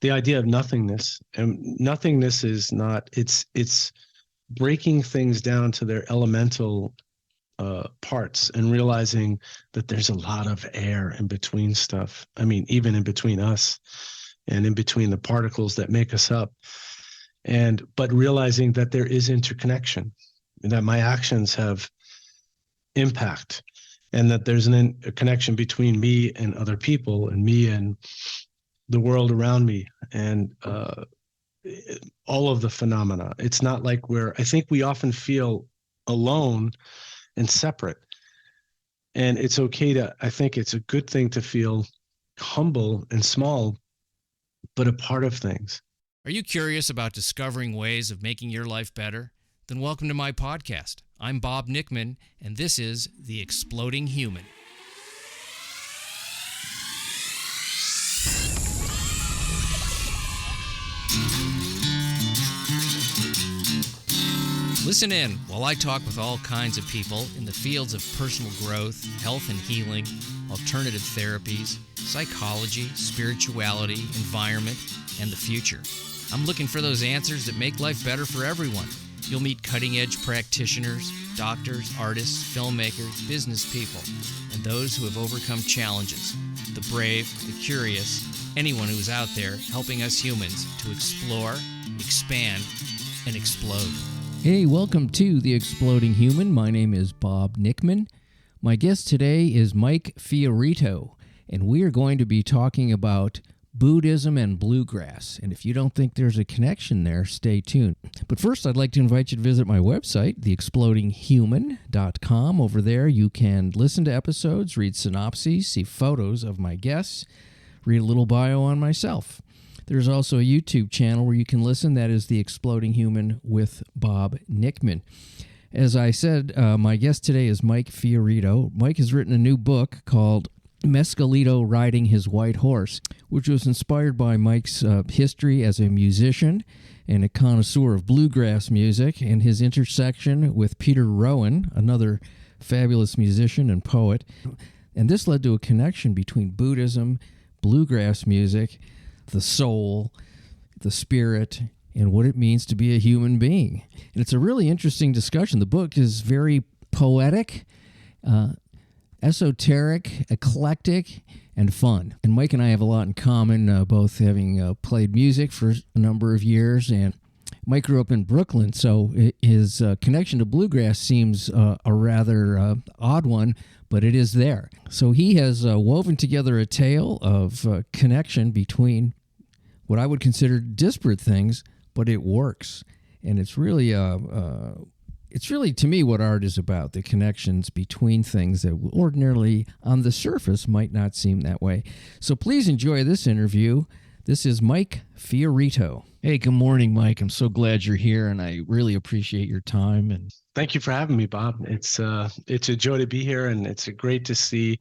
the idea of nothingness. And nothingness is not, it's breaking things down to their elemental parts and realizing that there's a lot of air in between stuff. I mean, even in between us and in between the particles that make us up. But realizing that there is interconnection, that my actions have impact, and that there's a connection between me and other people, and me and the world around me, and all of the phenomena. It's not like I think we often feel alone and separate. And it's okay I think it's a good thing to feel humble and small, but a part of things. Are you curious about discovering ways of making your life better? Then welcome to my podcast. I'm Bob Nickman, and this is The Exploding Human. Listen in while I talk with all kinds of people in the fields of personal growth, health and healing, alternative therapies, psychology, spirituality, environment, and the future. I'm looking for those answers that make life better for everyone. You'll meet cutting-edge practitioners, doctors, artists, filmmakers, business people, and those who have overcome challenges, the brave, the curious, anyone who is out there helping us humans to explore, expand, and explode. Hey, welcome to The Exploding Human. My name is Bob Nickman. My guest today is Mike Fiorito, and we are going to be talking about Buddhism and bluegrass. And if you don't think there's a connection there, stay tuned. But first, I'd like to invite you to visit my website, theexplodinghuman.com. Over there, you can listen to episodes, read synopses, see photos of my guests, read a little bio on myself. There's also a YouTube channel where you can listen. That is The Exploding Human with Bob Nickman. As I said, my guest today is Mike Fiorito. Mike has written a new book called Mescalito Riding His White Horse, which was inspired by Mike's history as a musician and a connoisseur of bluegrass music, and his intersection with Peter Rowan, another fabulous musician and poet. And this led to a connection between Buddhism, bluegrass music, the soul, the spirit, and what it means to be a human being. And it's a really interesting discussion. The book is very poetic, esoteric, eclectic, and fun. And Mike and I have a lot in common, both having played music for a number of years. And Mike grew up in Brooklyn, so his connection to bluegrass seems a rather odd one, but it is there. So he has woven together a tale of connection between what I would consider disparate things, but it works. And it's really to me what art is about, the connections between things that ordinarily on the surface might not seem that way. So please enjoy this interview. This is Mike Fiorito. Hey, good morning, Mike. I'm so glad you're here, and I really appreciate your time. And thank you for having me, Bob. It's a joy to be here, and it's great to see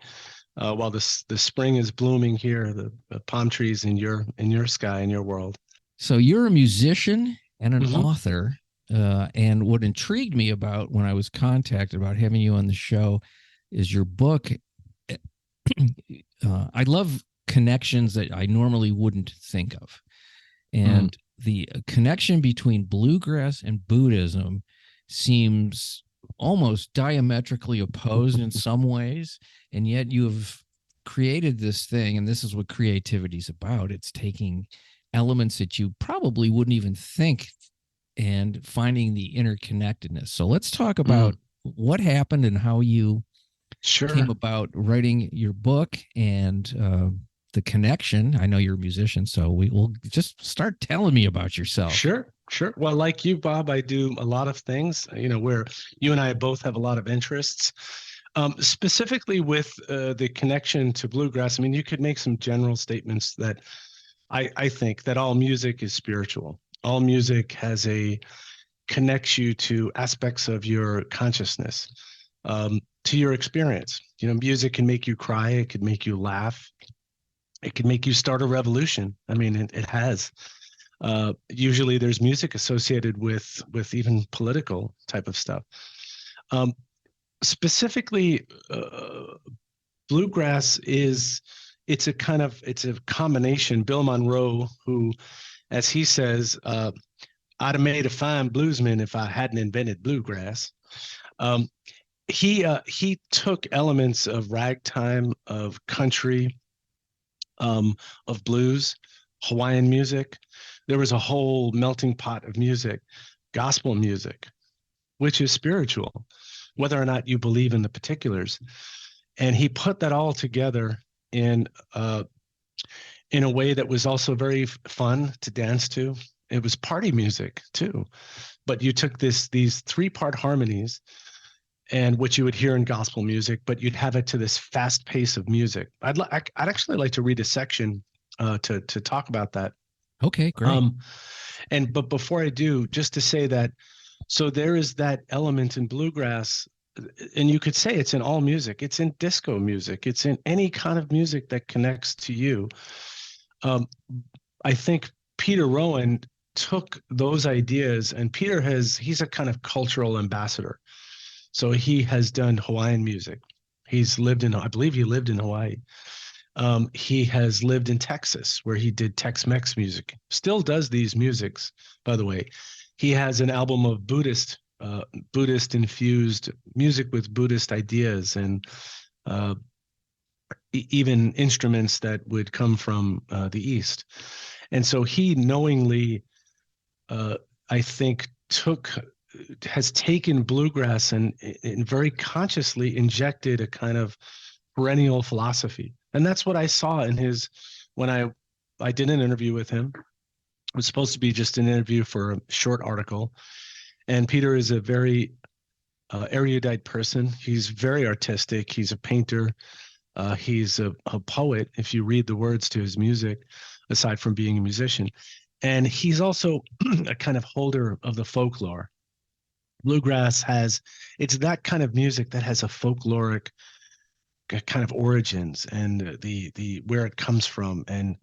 while the spring is blooming here, the palm trees in your sky, in your world. So you're a musician and an author, and what intrigued me about when I was contacted about having you on the show is your book. I love connections that I normally wouldn't think of. And the connection between bluegrass and Buddhism seems almost diametrically opposed in some ways, and yet you have created this thing, and this is what creativity is about. It's taking elements that you probably wouldn't even think and finding the interconnectedness. So let's talk about what happened and how you came about writing your book and the connection. I know you're a musician, so we will just start telling me about yourself. Sure. Well, like you, Bob, I do a lot of things, where you and I both have a lot of interests. Specifically with the connection to bluegrass, I mean, you could make some general statements that I think that all music is spiritual. All music connects you to aspects of your consciousness, to your experience. Music can make you cry. It could make you laugh. It can make you start a revolution. I mean, it has. Usually there's music associated with even political type of stuff. Specifically, bluegrass is it's a combination. Bill Monroe, who, as he says, I'd have made a fine bluesman if I hadn't invented bluegrass. Um, he took elements of ragtime, of country, of blues, Hawaiian music. There was a whole melting pot of music, gospel music, which is spiritual, whether or not you believe in the particulars. And he put that all together in in a way that was also very fun to dance to. It was party music too, but you took these 3-part harmonies, and what you would hear in gospel music, but you'd have it to this fast pace of music. I'd actually like to read a section to talk about that. Okay, great. But before I do, just to say that, so there is that element in bluegrass, and you could say it's in all music. It's in disco music. It's in any kind of music that connects to you. I think Peter Rowan took those ideas, and he's a kind of cultural ambassador. So he has done Hawaiian music. I believe he lived in Hawaii. He has lived in Texas, where he did Tex-Mex music. Still does these musics, by the way. He has an album of Buddhist infused music with Buddhist ideas, and even instruments that would come from the East. And so he knowingly, I think, has taken bluegrass and very consciously injected a kind of perennial philosophy. And that's what I saw when I did an interview with him. It was supposed to be just an interview for a short article. And Peter is a very erudite person. He's very artistic. He's a painter. He's a poet, if you read the words to his music, aside from being a musician. And he's also a kind of holder of the folklore. Bluegrass it's that kind of music that has a folkloric kind of origins, and the where it comes from, and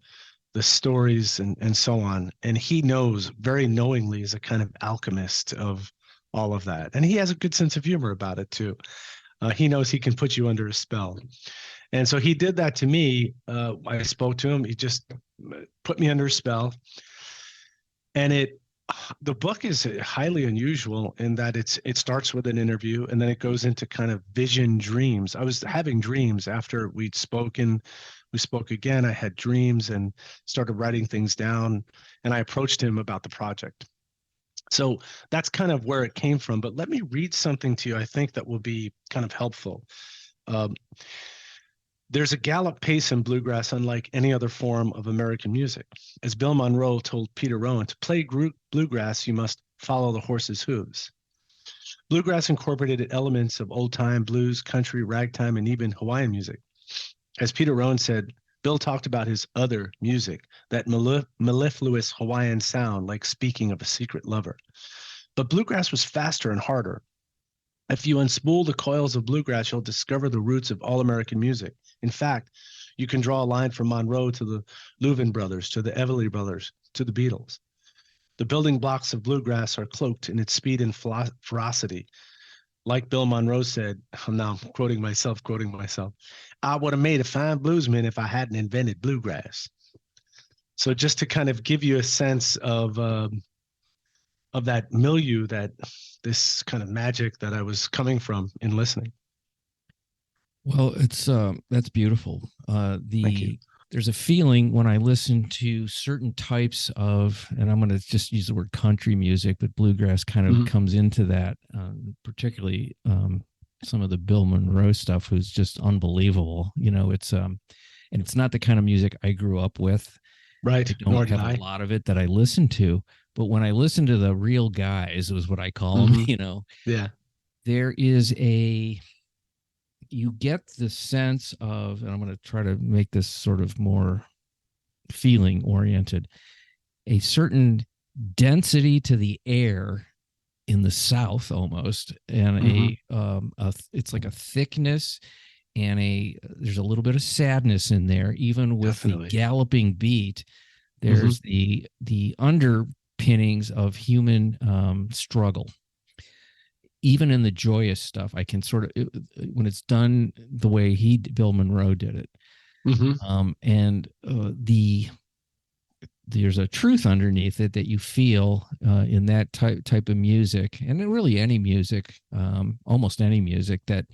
the stories, and so on. And he knows very knowingly, is a kind of alchemist of all of that. And he has a good sense of humor about it too. He knows he can put you under a spell. And so he did that to me. I spoke to him. He just put me under a spell. And the book is highly unusual in that it starts with an interview, and then it goes into kind of vision dreams. I was having dreams after we'd spoken. We spoke again. I had dreams and started writing things down, and I approached him about the project. So that's kind of where it came from. But let me read something to you I think that will be kind of helpful. There's a gallop pace in bluegrass unlike any other form of American music. As Bill Monroe told Peter Rowan, to play bluegrass, you must follow the horse's hooves. Bluegrass incorporated elements of old-time blues, country, ragtime, and even Hawaiian music. As Peter Rowan said, Bill talked about his other music, that mellifluous Hawaiian sound, like speaking of a secret lover. But bluegrass was faster and harder. If you unspool the coils of bluegrass, you'll discover the roots of all American music. In fact, you can draw a line from Monroe to the Louvin brothers, to the Everly brothers, to the Beatles. The building blocks of bluegrass are cloaked in its speed and ferocity. Like Bill Monroe said, I'm now quoting myself, I would have made a fine bluesman if I hadn't invented bluegrass. So just to kind of give you a sense of that milieu, that this kind of magic that I was coming from in listening. Well, that's beautiful. Thank you. There's a feeling when I listen to certain types of, and I'm going to just use the word country music, but bluegrass kind of comes into that, particularly some of the Bill Monroe stuff, who's just unbelievable. It's and it's not the kind of music I grew up with. Right. I don't have a lot of it that I listen to. But when I listen to the real guys, is what I call them, yeah, there is you get the sense of, and I'm going to try to make this sort of more feeling oriented, a certain density to the air in the South almost, and it's like a thickness, and there's a little bit of sadness in there, even with the galloping beat. There's the underpinnings of human struggle. Even in the joyous stuff, I can sort of, when it's done the way Bill Monroe did it, And there's a truth underneath it that you feel in that type of music, and really any music, almost any music, that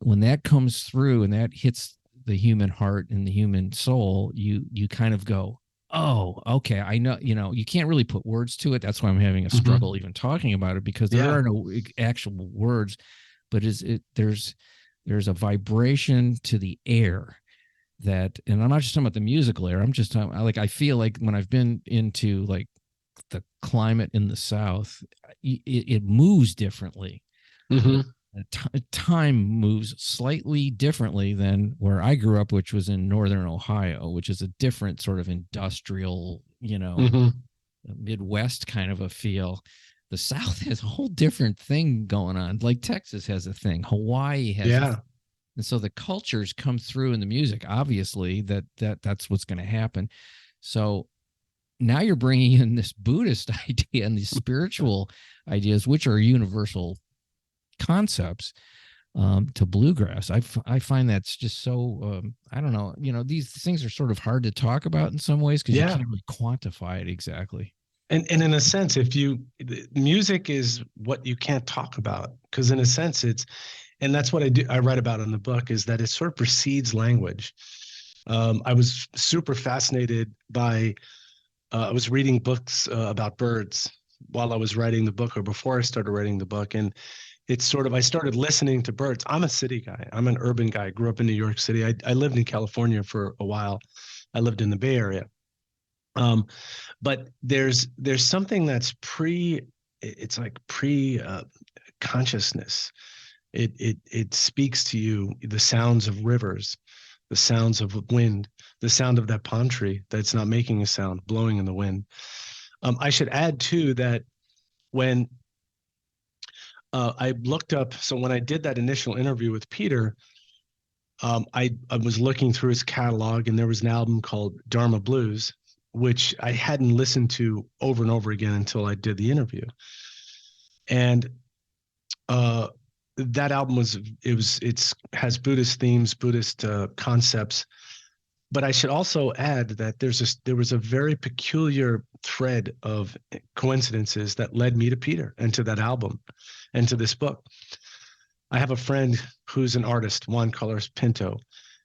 when that comes through and that hits the human heart and the human soul, you kind of go, oh, okay, I know. You can't really put words to it. That's why I'm having a struggle even talking about it, because there are no actual words, but there's a vibration to the air that, and I'm not just talking about the musical air. I'm just talking, like, I feel like when I've been into like the climate in the South, it moves differently. Time moves slightly differently than where I grew up, which was in northern Ohio, which is a different sort of industrial, Midwest kind of a feel. The South has a whole different thing going on. Like Texas has a thing, Hawaii has a thing. And so the cultures come through in the music, obviously, that's what's going to happen. So now you're bringing in this Buddhist idea and these spiritual ideas, which are universal concepts, to bluegrass. I find that's just so, I don't know, these things are sort of hard to talk about in some ways because you can't really quantify it exactly. And in a sense, music is what you can't talk about, because in a sense and that's what I write about in the book, is that it sort of precedes language. I was super fascinated by, I was reading books about birds while I was writing the book, or before I started writing the book. And it's sort of, I started listening to birds. I'm a city guy. I'm an urban guy. I grew up in New York City. I lived in California for a while. I lived in the Bay Area. But there's something that's it's like pre consciousness. It speaks to you, the sounds of rivers, the sounds of wind, the sound of that palm tree that's not making a sound, blowing in the wind. I should add too that when I looked up, so when I did that initial interview with Peter, I was looking through his catalog, and there was an album called Dharma Blues, which I hadn't listened to over and over again until I did the interview. And that album has Buddhist themes, Buddhist concepts. But I should also add that there was a very peculiar thread of coincidences that led me to Peter and to that album and to this book. I have a friend who's an artist, Juan Carlos Pinto,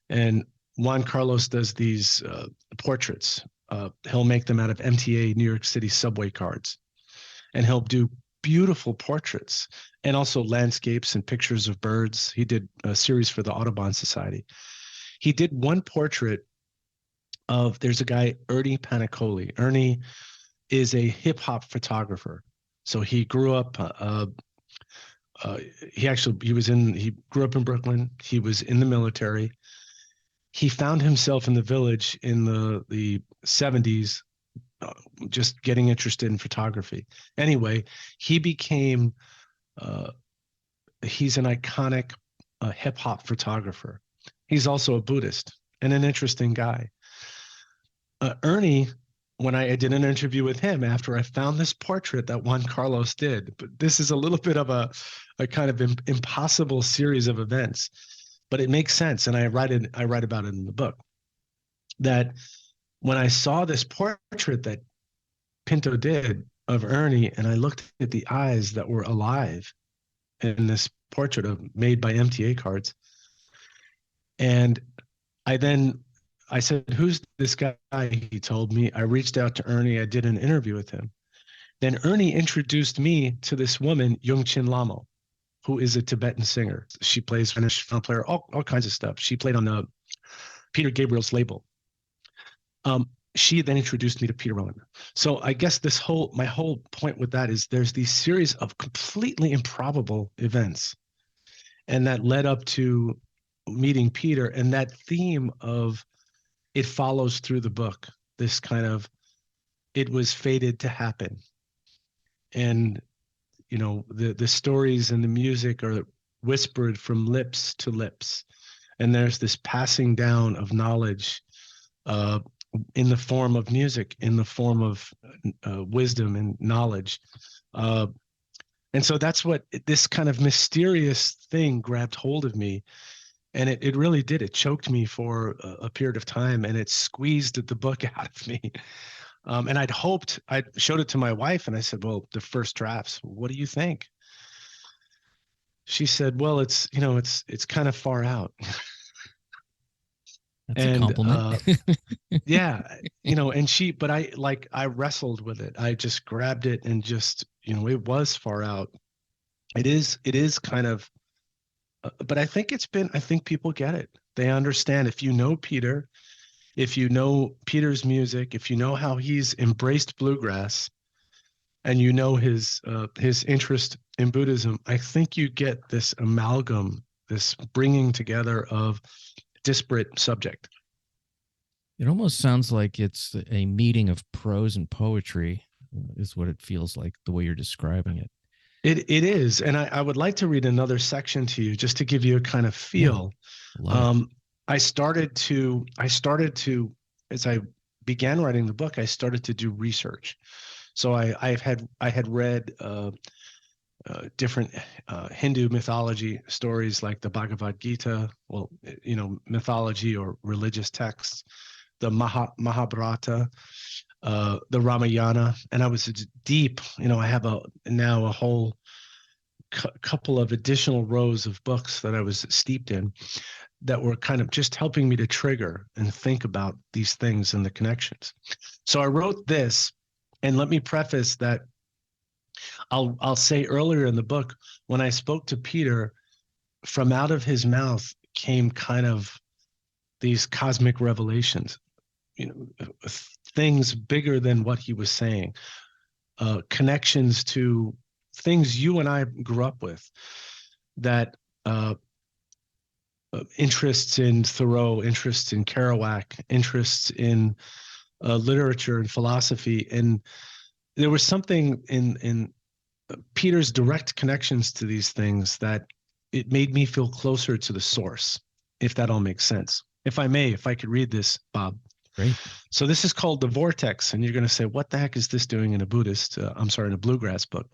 and Juan Carlos does these portraits. He'll make them out of MTA New York City subway cards, and he'll do beautiful portraits and also landscapes and pictures of birds. He did a series for the Audubon Society. He did one portrait of, there's a guy, Ernie Panicoli. Ernie is a hip hop photographer. So he grew up, he grew up in Brooklyn. He was in the military. He found himself in the village in the 70s, just getting interested in photography. Anyway, he became, he's an iconic hip hop photographer. He's also a Buddhist and an interesting guy. Ernie, when I did an interview with him after I found this portrait that Juan Carlos did, but this is a little bit of a kind of impossible series of events, but it makes sense. And I write about it in the book, that when I saw this portrait that Pinto did of Ernie, and I looked at the eyes that were alive in this portrait made by MTA cards, and I said, who's this guy? He told me. I reached out to Ernie. I did an interview with him. Then Ernie introduced me to this woman, Yongchen Lamo, who is a Tibetan singer. She plays Finnish, film player, all kinds of stuff. She played on Peter Gabriel's label. She then introduced me to Peter Rowan. So I guess my whole point with that is there's these series of completely improbable events, and that led up to meeting Peter, and that theme of it follows through the book. This kind of, it was fated to happen. And, the stories and the music are whispered from lips to lips. And there's this passing down of knowledge in the form of music, in the form of wisdom and knowledge. And so that's what this kind of mysterious thing grabbed hold of me. And it really did. It choked me for a period of time, and it squeezed the book out of me. And I showed it to my wife, and I said, well, the first drafts, what do you think? She said, well, it's kind of far out. That's a And compliment. yeah, but I wrestled with it. I just grabbed it and just, it was far out. It is kind of, but I think people get it. They understand. If you know Peter, if you know Peter's music, if you know how he's embraced bluegrass, and you know his interest in Buddhism, I think you get this amalgam, this bringing together of disparate subject. It almost sounds like it's a meeting of prose and poetry, is what it feels like, the way you're describing it. It is, and I would like to read another section to you just to give you a kind of feel. Yeah, I started to, as I began writing the book, I started to do research. So I had read different Hindu mythology stories like the Bhagavad Gita, mythology or religious texts, the Mahabharata, the Ramayana, and I was deep. I have now a whole couple of additional rows of books that I was steeped in that were kind of just helping me to trigger and think about these things and the connections. So I wrote this, and let me preface that I'll say earlier in the book, when I spoke to Peter, from out of his mouth came kind of these cosmic revelations, things bigger than what he was saying, connections to things you and I grew up with, that interests in Thoreau, interests in Kerouac, interests in literature and philosophy. And there was something in Peter's direct connections to these things that it made me feel closer to the source, if that all makes sense. If I could read this, Bob. great. So this is called The Vortex, and you're going to say, what the heck is this doing in a in a bluegrass book?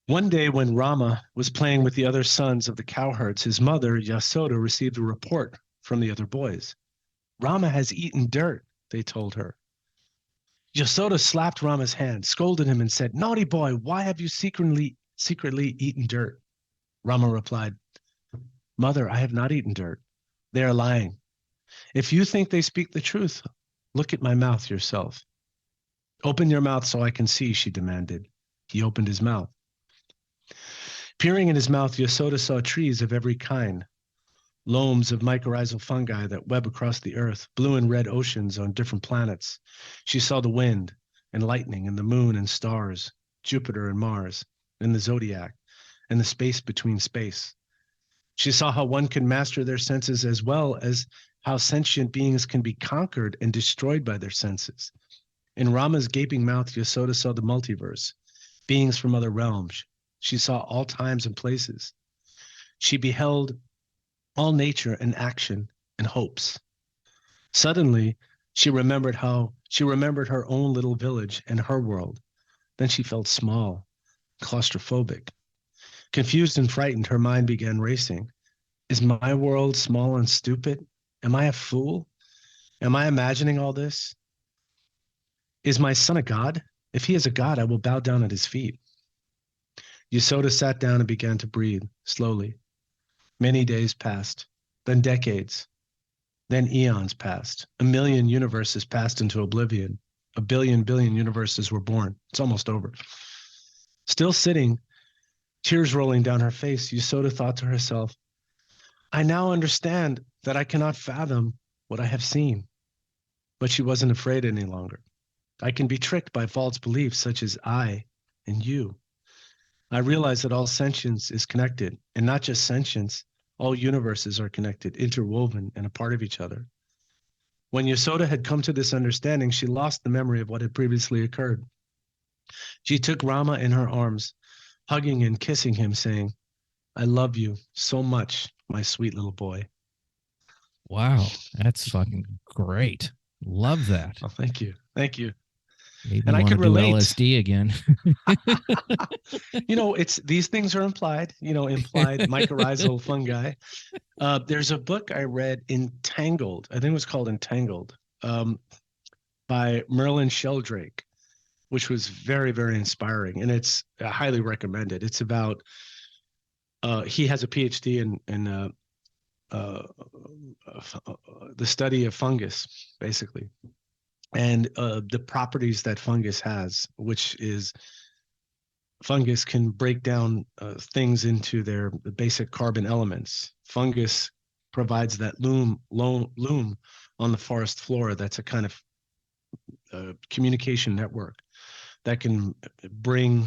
One day when Rama was playing with the other sons of the cowherds, his mother, Yasoda, received a report from the other boys. Rama has eaten dirt, they told her. Yasoda slapped Rama's hand, scolded him, and said, naughty boy, why have you secretly eaten dirt? Rama replied, Mother, I have not eaten dirt. They are lying. If you think they speak the truth, look at my mouth yourself. Open your mouth so I can see, she demanded. He opened his mouth. Peering in his mouth, Yasoda saw trees of every kind, loams of mycorrhizal fungi that web across the earth, blue and red oceans on different planets. She saw the wind and lightning and the moon and stars, Jupiter and Mars, and the zodiac, and the space between space. She saw how one can master their senses as well as how sentient beings can be conquered and destroyed by their senses. In Rama's gaping mouth, Yasoda saw the multiverse, beings from other realms. She saw all times and places. She beheld all nature and action and hopes. Suddenly, she remembered her own little village and her world. Then she felt small, claustrophobic. Confused and frightened, her mind began racing. Is my world small and stupid? Am I a fool? Am I imagining all this? Is my son a god? If he is a god, I will bow down at his feet. Yasoda sat down and began to breathe slowly. Many days passed, then decades, then eons passed. 1 million universes passed into oblivion. 1 billion universes were born. It's almost over. Still sitting, tears rolling down her face, Yasoda thought to herself, I now understand that I cannot fathom what I have seen. But she wasn't afraid any longer. I can be tricked by false beliefs such as I and you. I realize that all sentience is connected, and not just sentience, all universes are connected, interwoven, and a part of each other. When Yasoda had come to this understanding, she lost the memory of what had previously occurred. She took Rama in her arms, hugging and kissing him, saying, I love you so much, my sweet little boy. Wow, that's fucking great. Love that. Oh, thank you. Thank you. Maybe And you I want could to do relate. LSD again. It's these things are implied, implied mycorrhizal fungi. There's a book I read, Entangled. I think it was called Entangled, by Merlin Sheldrake, which was very, very inspiring. And it's highly recommended. It's about, he has a PhD in the study of fungus, basically, and the properties that fungus has, which is fungus can break down things into their basic carbon elements. Fungus provides that loom on the forest floor. That's a kind of communication network that can bring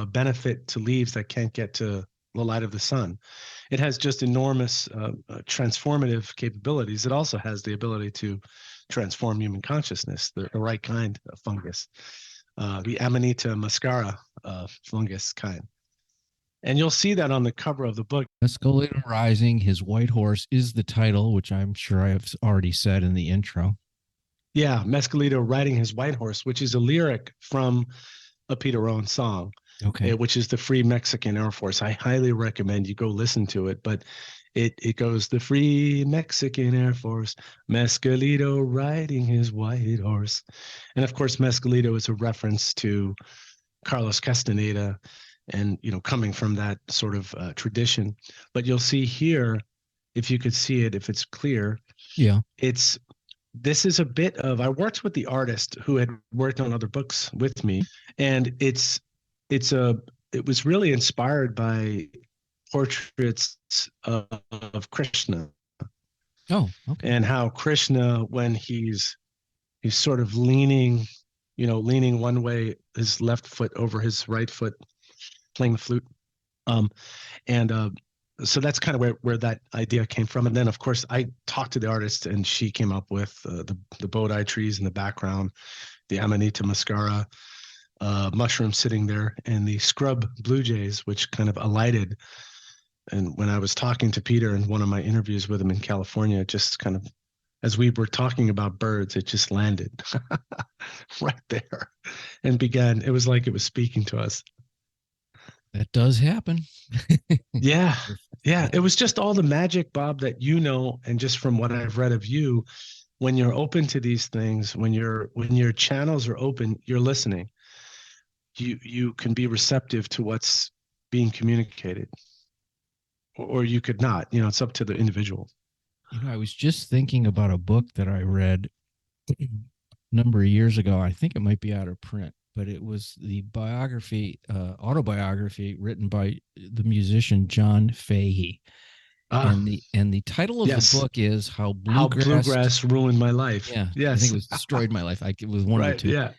benefit to leaves that can't get to the light of the sun. It has just enormous transformative capabilities. It also has the ability to transform human consciousness, the right kind of fungus, the Amanita muscara fungus kind. And you'll see that on the cover of the book. Mescalito Rising, His White Horse is the title, which I'm sure I have already said in the intro. Yeah, Mescalito Riding His White Horse, which is a lyric from a Peter Rowan song, which is the Free Mexican Air Force. I highly recommend you go listen to it, but it goes, the Free Mexican Air Force, Mescalito riding his white horse. And of course, Mescalito is a reference to Carlos Castaneda and, coming from that sort of tradition. But you'll see here, if you could see it, if it's clear, this is a bit of, I worked with the artist who had worked on other books with me, and it was really inspired by portraits of Krishna. Oh, okay. And how Krishna, when he's sort of leaning one way, his left foot over his right foot, playing the flute. So that's kind of where that idea came from. And then, of course, I talked to the artist, and she came up with the Bodhi trees in the background, the Amanita muscara, mushroom sitting there, and the scrub blue jays, which kind of alighted. And when I was talking to Peter in one of my interviews with him in California, just kind of, as we were talking about birds, it just landed right there and began. It was like it was speaking to us. That does happen. Yeah. It was just all the magic, Bob, that and just from what I've read of you, when you're open to these things, when your channels are open, you're listening. You can be receptive to what's being communicated, or you could not. It's up to the individual. I was just thinking about a book that I read a number of years ago. I think it might be out of print, but it was the autobiography written by the musician John Fahey. And the title of the book is How Bluegrass Ruined My Life. Yeah. Yes. I think it was Destroyed My Life. It was one of the two. Yeah.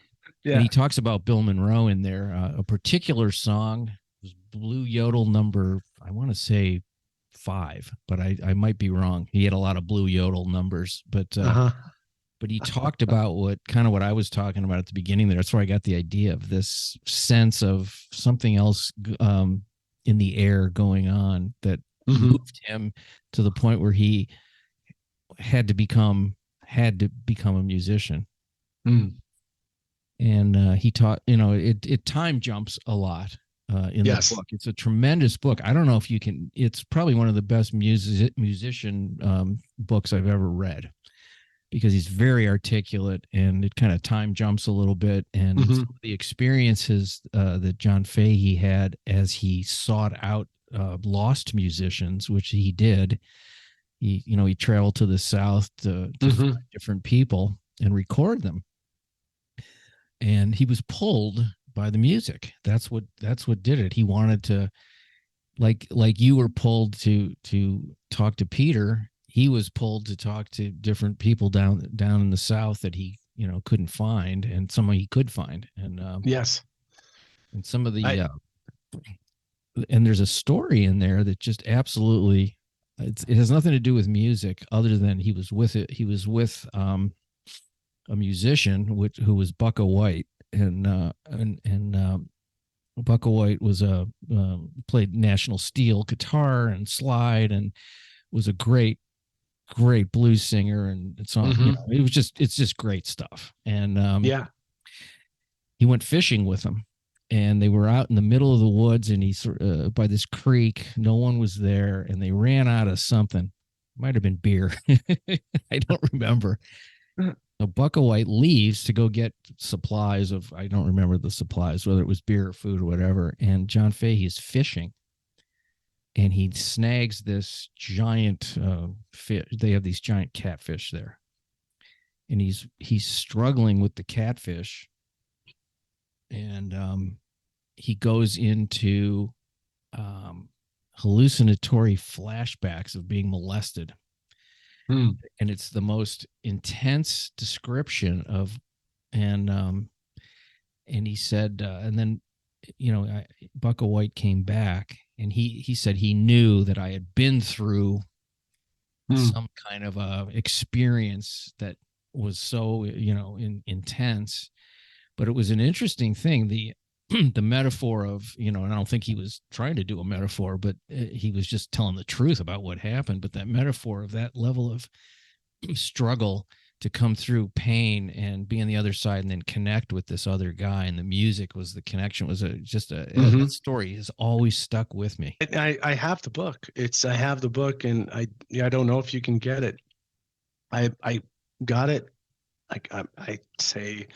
And he talks about Bill Monroe in there. A particular song was Blue Yodel number, I want to say 5, but I might be wrong. He had a lot of Blue Yodel numbers, but he talked about what I was talking about at the beginning there. That's where I got the idea of this sense of something else in the air going on that moved him to the point where he had to become a musician. And he taught, it time jumps a lot in the book. It's a tremendous book. I don't know if you can, it's probably one of the best musician books I've ever read, because he's very articulate, and it kind of time jumps a little bit. And the experiences that John Fahey had as he sought out lost musicians, which he did. He traveled to the South to find different people and record them. And he was pulled by the music. That's what did it. He wanted to, like you were pulled to talk to Peter. He was pulled to talk to different people down in the South that he couldn't find, and some he could find. And and some of the and there's a story in there that just absolutely, it has nothing to do with music other than he was with a musician who was Bucka White, and Bucka White was played National Steel guitar and slide, and was a great blues singer, and it's on. It's just great stuff. And he went fishing with him, and they were out in the middle of the woods, and by this creek. No one was there, and they ran out of something. Might have been beer. I don't remember. So Bucka White leaves to go get supplies of, I don't remember the supplies, whether it was beer or food or whatever. And John Fahey is fishing, and he snags this giant fish. They have these giant catfish there, and he's struggling with the catfish, and he goes into hallucinatory flashbacks of being molested. And it's the most intense description of, and he said, and then, Bucka White came back, and he said he knew that I had been through some kind of a experience that was so, intense. But it was an interesting thing. The metaphor of, and I don't think he was trying to do a metaphor, but he was just telling the truth about what happened. But that metaphor of that level of struggle to come through pain and be on the other side and then connect with this other guy, and the music was the connection, was that story has always stuck with me. I have the book. I have the book, and I don't know if you can get it. I got it, I say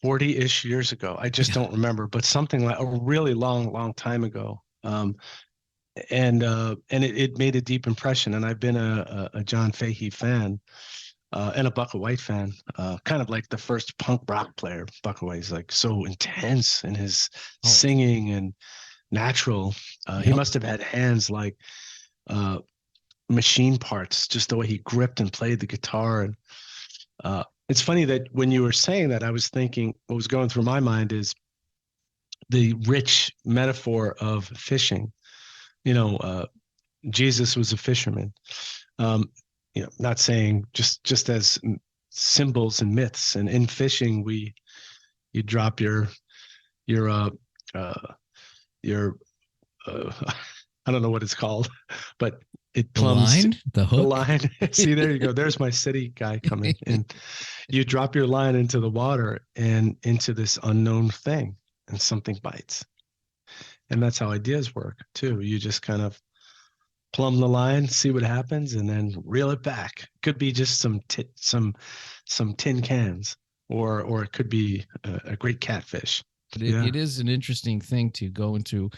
40-ish years ago. I just don't remember, but something like a really long time ago. And it made a deep impression. And I've been a John Fahey fan and a Bucka White fan, kind of like the first punk rock player. Bucka White's like so intense in his singing and natural. He must have had hands like machine parts, just the way he gripped and played the guitar. And it's funny that when you were saying that, I was thinking, what was going through my mind is the rich metaphor of fishing. Jesus was a fisherman. Not saying just as symbols and myths. And in fishing, you drop your I don't know what it's called, but it plumbs the hook. The line. See, there you go. There's my city guy coming. And you drop your line into the water and into this unknown thing, and something bites. And that's how ideas work too. You just kind of plumb the line, see what happens, and then reel it back. Could be just some tin cans, or it could be a great catfish. But it is an interesting thing to go into.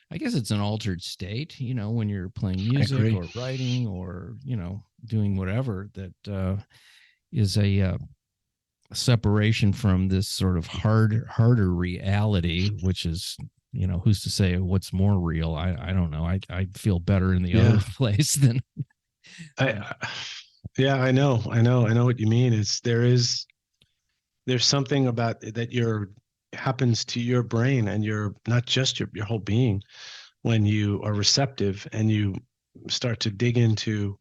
I guess it's an altered state, when you're playing music or writing or, doing whatever, that is a separation from this sort of harder reality, which is, who's to say what's more real? I don't know. I feel better in the other place than. I know what you mean. There's something about that happens to your brain and not just your whole being when you are receptive and you start to dig into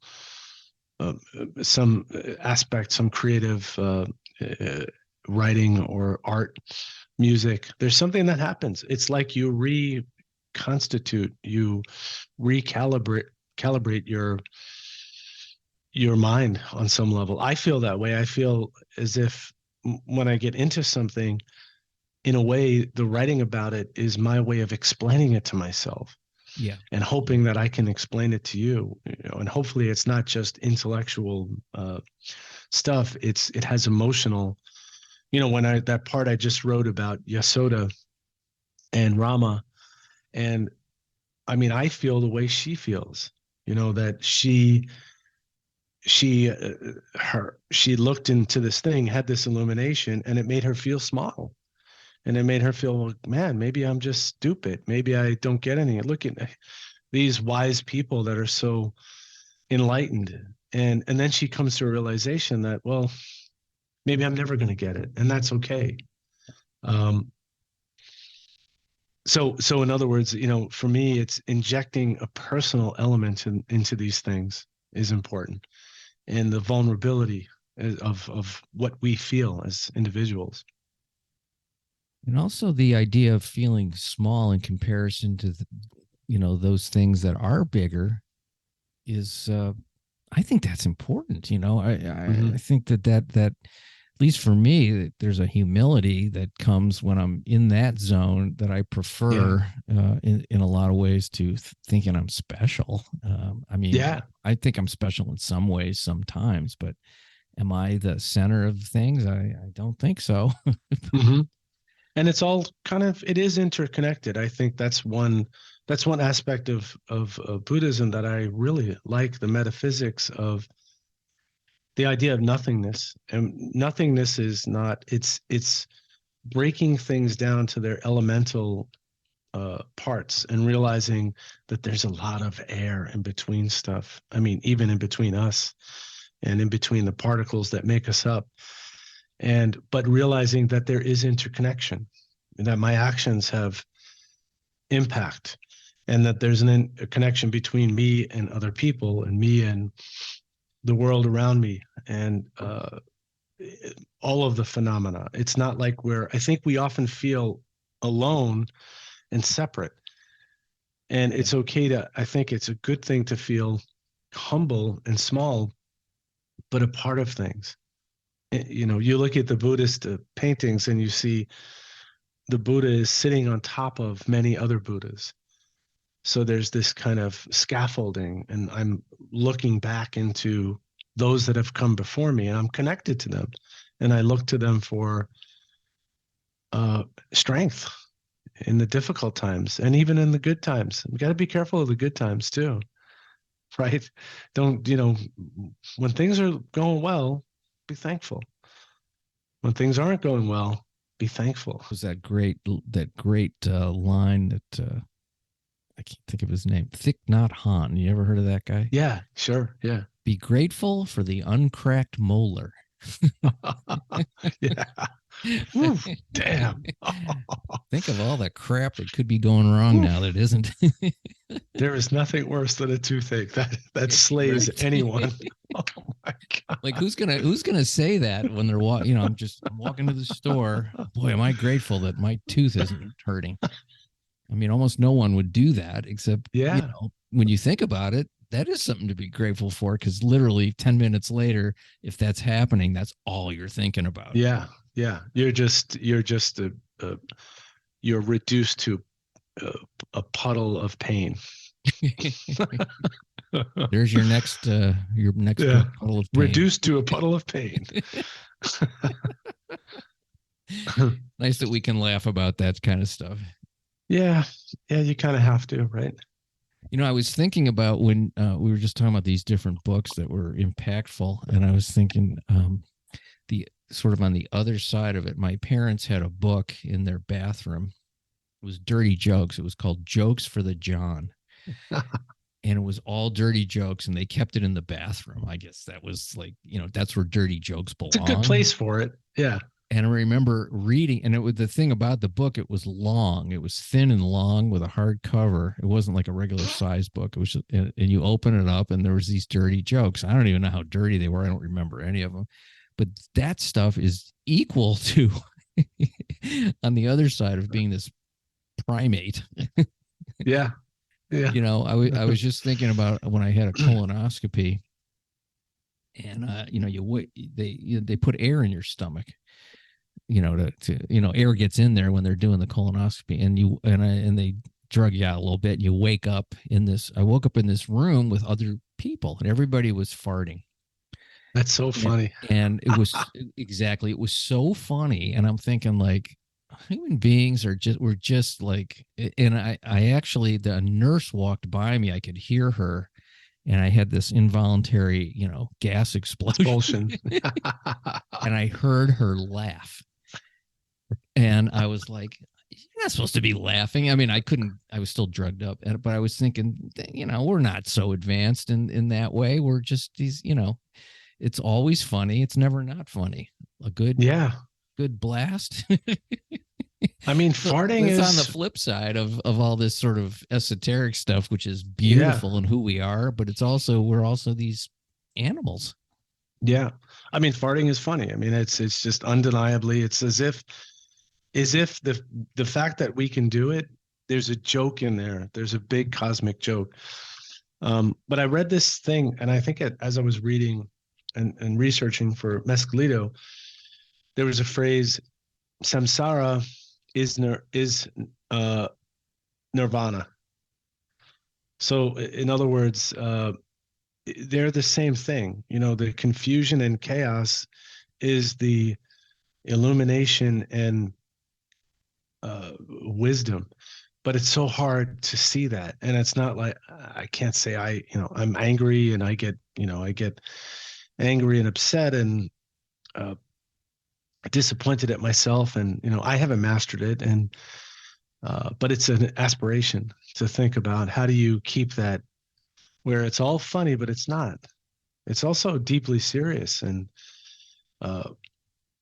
some aspect, some creative writing or art, music. There's something that happens. It's like you reconstitute, you calibrate your mind on some level. I feel that way. I feel as if when I get into something, in a way, the writing about it is my way of explaining it to myself. Yeah. And hoping that I can explain it to you, and hopefully it's not just intellectual stuff. It has emotional, when that part I just wrote about Yasoda and Rama, and I mean, I feel the way she feels, that she looked into this thing, had this illumination, and it made her feel small. And it made her feel, man, maybe I'm just stupid. Maybe I don't get anything. Look at these wise people that are so enlightened. And then she comes to a realization that, well, maybe I'm never going to get it. And that's okay. So in other words, for me, it's injecting a personal element into these things is important. And the vulnerability of what we feel as individuals. And also the idea of feeling small in comparison to, those things that are bigger is, I think that's important. I think that least for me, there's a humility that comes when I'm in that zone that I prefer in a lot of ways to thinking I'm special. I mean, Yeah. I think I'm special in some ways sometimes, but am I the center of things? I don't think so. Mm-hmm. And it's all it is interconnected. I think that's one aspect of Buddhism that I really like, the metaphysics of the idea of nothingness. And nothingness is not, it's breaking things down to their elemental parts and realizing that there's a lot of air in between stuff. I mean, even in between us and in between the particles that make us up. But realizing that there is interconnection, that my actions have impact, and that there's a connection between me and other people, and me and the world around me, and all of the phenomena. It's not like I think we often feel alone and separate. And it's okay I think it's a good thing to feel humble and small, but a part of things. You look at the Buddhist paintings and you see the Buddha is sitting on top of many other Buddhas. So there's this kind of scaffolding, and I'm looking back into those that have come before me, and I'm connected to them. And I look to them for strength in the difficult times and even in the good times. We got to be careful of the good times too, right? Don't, when things are going well, be thankful. When things aren't going well, be thankful. Was that great line that I can't think of his name, Thich Nhat Hanh. You ever heard of that guy? Yeah, sure. Yeah. Be grateful for the uncracked molar. Yeah. Woo, damn. Think of all the crap that could be going wrong now that isn't. There is nothing worse than a toothache that slays anyone. Oh my God. Like who's gonna say that when they're walking? I'm walking to the store. Boy, am I grateful that my tooth isn't hurting. I mean, almost no one would do that, except when you think about it, that is something to be grateful for, because literally 10 minutes later, if that's happening, that's all you're thinking about. Yeah. Yeah. You're reduced to a puddle of pain. There's your next puddle of pain. Reduced to a puddle of pain. Nice that we can laugh about that kind of stuff. Yeah. Yeah. You kind of have to, right? I was thinking about when we were just talking about these different books that were impactful, and I was thinking the sort of on the other side of it, my parents had a book in their bathroom. It was dirty jokes. It was called Jokes for the John. And it was all dirty jokes, and they kept it in the bathroom. I guess that was like, that's where dirty jokes belong. It's a good place for it. Yeah. And I remember reading, and the thing about the book, it was long. It was thin and long with a hard cover. It wasn't like a regular size book. It was just, and you open it up, and there was these dirty jokes. I don't even know how dirty they were. I don't remember any of them. But that stuff is equal to on the other side of being this primate. Yeah. Yeah. I was just thinking about when I had a colonoscopy, and they put air in your stomach, air gets in there when they're doing the colonoscopy, and they drug you out a little bit, and you wake up I woke up in this room with other people, and everybody was farting. That's so funny. And it was exactly, it was so funny. And I'm thinking, like, human beings we're just like, and I actually, the nurse walked by me, I could hear her, and I had this involuntary, gas explosion. And I heard her laugh. And I was like, you're not supposed to be laughing. I mean, I was still drugged up, but I was thinking, we're not so advanced in that way. We're just these, it's always funny. It's never not funny. A good blast. I mean, farting is on the flip side of all this sort of esoteric stuff, which is beautiful in who we are, but we're also these animals. Yeah. I mean, farting is funny. I mean, it's just undeniably, it's as if the fact that we can do it, there's a joke in there. There's a big cosmic joke. But I read this thing, and I think as I was reading and researching for Mescalito, there was a phrase, samsara is nirvana. So in other words, they're the same thing. The confusion and chaos is the illumination and wisdom. But it's so hard to see that. And it's not like, I can't say I'm angry and I get angry and upset and disappointed at myself. And, I haven't mastered it. And, but it's an aspiration to think about, how do you keep that where it's all funny, but it's not. It's also deeply serious. And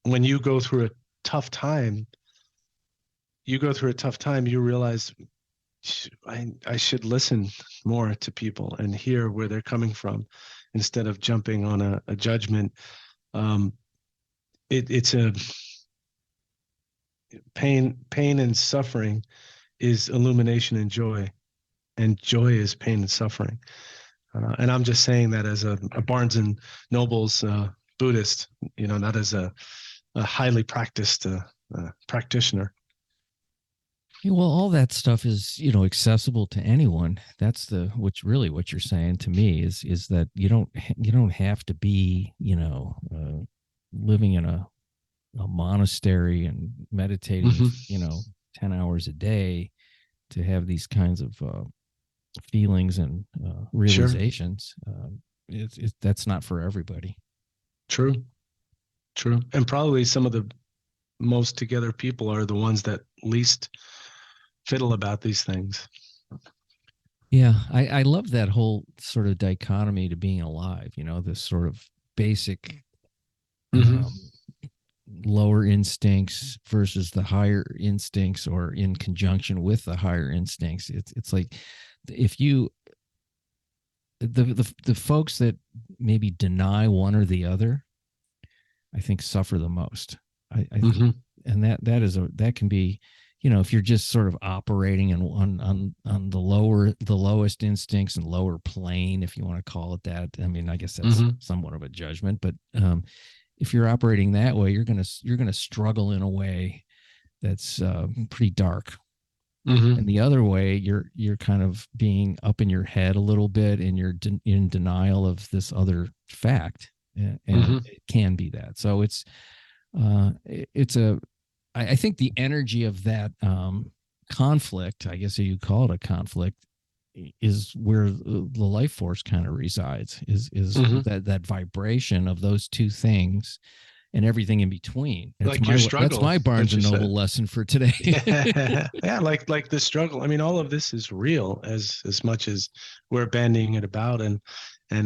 when you go through a tough time, you realize I should listen more to people and hear where they're coming from instead of jumping on a judgment. It's a pain and suffering is illumination and joy is pain and suffering. And I'm just saying that as a Barnes and Noble's Buddhist, not as a highly practiced practitioner. Well, all that stuff is, accessible to anyone. That's what you're saying to me is that you don't have to be, living in a monastery and meditating, 10 hours a day to have these kinds of feelings and realizations. Sure. That's not for everybody. True. And probably some of the most together people are the ones that least fiddle about these things. Yeah, I love that whole sort of dichotomy to being alive, this sort of basic lower instincts versus the higher instincts, or in conjunction with the higher instincts. It's like, if you the folks that maybe deny one or the other, I think suffer the most. I think, and that can be, if you're just sort of operating on the lowest instincts and lower plane, if you want to call it that. I mean, I guess that's somewhat of a judgment, but if you're operating that way, you're gonna struggle in a way that's pretty dark. And the other way, you're kind of being up in your head a little bit, and you're in denial of this other fact, and it can be that. So I think the energy of that conflict, I guess you call it a conflict, is where the life force kind of resides, is that vibration of those two things and everything in between. That's my Barnes and Noble lesson for today. Yeah, like the struggle. I mean, all of this is real as much as we're bandying it about and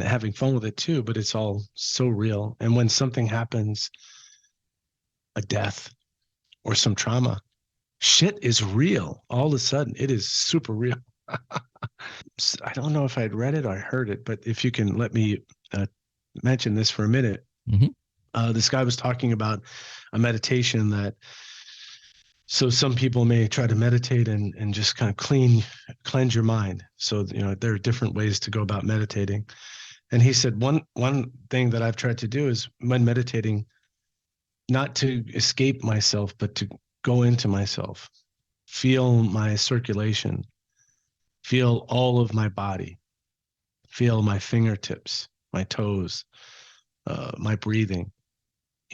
having fun with it too, but it's all so real. And when something happens, a death or some trauma, shit is real. All of a sudden, it is super real. I don't know if I'd read it or I heard it, but if you can let me mention this for a minute. This guy was talking about a meditation so some people may try to meditate and just kind of cleanse your mind. So, there are different ways to go about meditating. And he said, one thing that I've tried to do is, when meditating, not to escape myself, but to go into myself, feel my circulation, feel all of my body, feel my fingertips, my toes, my breathing,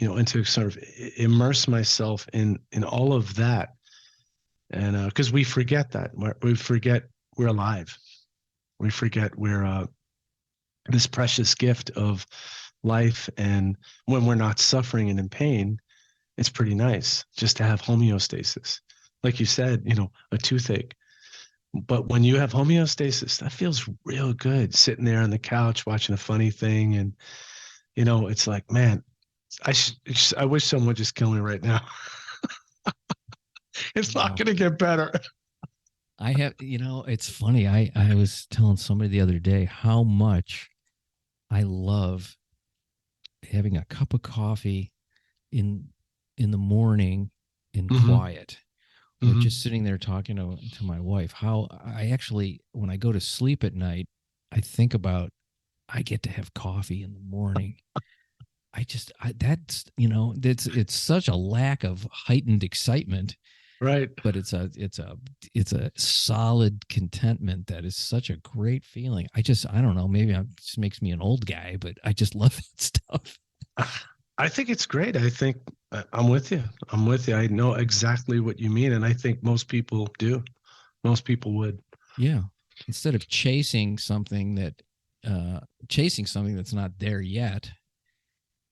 and to sort of immerse myself in all of that. And because we forget that. We forget we're alive. We forget we're this precious gift of life. And when we're not suffering and in pain, it's pretty nice just to have homeostasis. Like you said, a toothache. But when you have homeostasis, that feels real good, sitting there on the couch watching a funny thing. And, it's like, man, I wish someone would just kill me right now. It's not going to get better. I have, it's funny. I was telling somebody the other day how much I love having a cup of coffee in the morning in quiet, or just sitting there talking to my wife. How I actually, when I go to sleep at night, I think about, I get to have coffee in the morning. that's, it's such a lack of heightened excitement, Right. but it's a solid contentment that is such a great feeling. I don't know, maybe it just makes me an old guy, but I just love that stuff. I think it's great. I think I'm with you. I know exactly what you mean. And I think most people do. Most people would. Yeah. Instead of chasing something that's not there yet,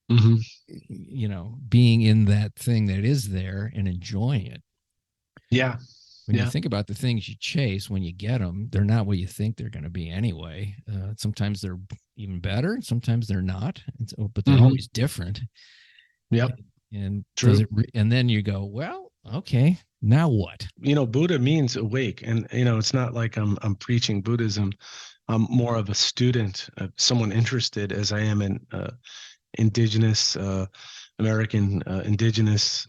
being in that thing that is there and enjoying it. Yeah. When you think about the things you chase, when you get them, they're not what you think they're going to be anyway. Sometimes they're even better. Sometimes they're not, but they're always different. Yep. And true. And then you go, well, okay, now what? Buddha means awake, and it's not like I'm preaching Buddhism. I'm more of a student, someone interested, as I am in indigenous American indigenous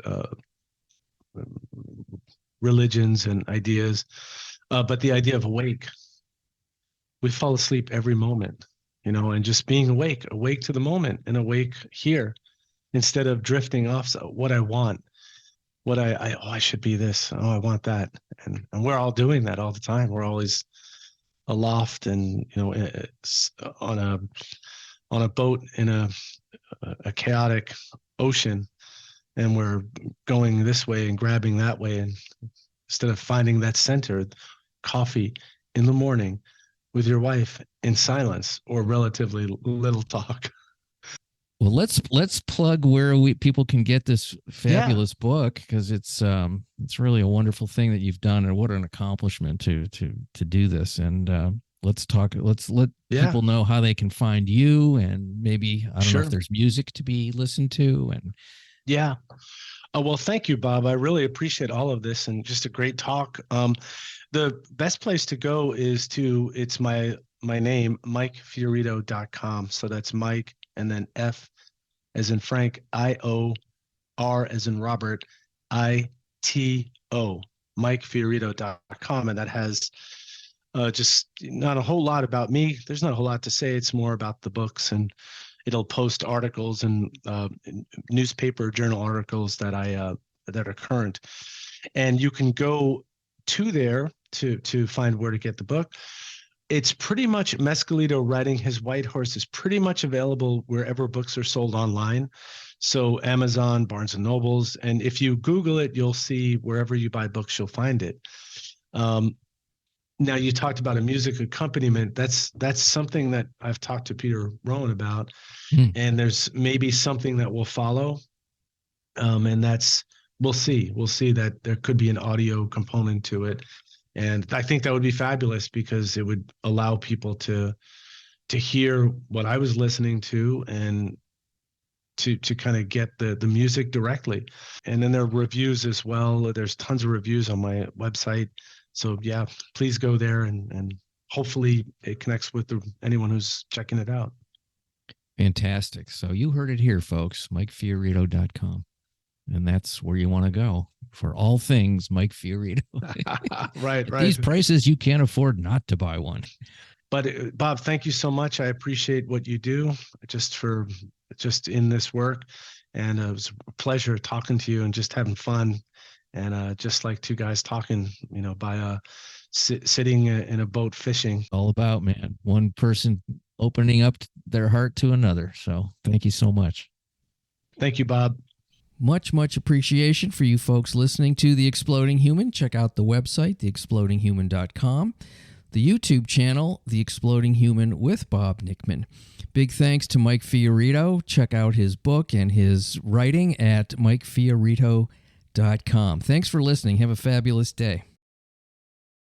religions and ideas, but the idea of awake. We fall asleep every moment, and just being awake to the moment and awake here, instead of drifting off. So what I want, what I should be this. Oh, I want that. And we're all doing that all the time. We're always aloft and, on a boat in a chaotic ocean, and we're going this way and grabbing that way. And instead of finding that center, coffee in the morning with your wife in silence or relatively little talk. Well, let's plug where people can get this fabulous book, because it's really a wonderful thing that you've done, and what an accomplishment to do this. And let's let people know how they can find you, and maybe I don't know if there's music to be listened to. And well, thank you, Bob. I really appreciate all of this, and just a great talk. The best place to go is it's my name, MikeFiorito.com. So that's Mike, and then F as in Frank, I-O, R as in Robert, I-T-O, MikeFiorito.com. And that has just not a whole lot about me. There's not a whole lot to say. It's more about the books, and it'll post articles and newspaper journal articles that that are current. And you can go to there to find where to get the book. It's pretty much Mescalito Riding His White Horse is pretty much available wherever books are sold online. So Amazon, Barnes and Nobles, and if you Google it, you'll see wherever you buy books, you'll find it. Now, you talked about a music accompaniment. That's something that I've talked to Peter Rowan about, and there's maybe something that will follow. And we'll see that there could be an audio component to it. And I think that would be fabulous, because it would allow people to hear what I was listening to, and to kind of get the music directly. And then there are reviews as well. There's tons of reviews on my website. So please go there, and hopefully it connects with anyone who's checking it out. Fantastic. So you heard it here, folks, MikeFiorito.com. And that's where you want to go for all things Mike Fiorito. Right. These prices, you can't afford not to buy one. But Bob, thank you so much. I appreciate what you do just in this work. And it was a pleasure talking to you and just having fun. And just like two guys talking, by sitting in a boat fishing. All about, man, one person opening up their heart to another. So thank you so much. Thank you, Bob. Much appreciation for you folks listening to The Exploding Human. Check out the website, theexplodinghuman.com, the YouTube channel, The Exploding Human with Bob Nickman. Big thanks to Mike Fiorito. Check out his book and his writing at MikeFiorito.com. Thanks for listening. Have a fabulous day.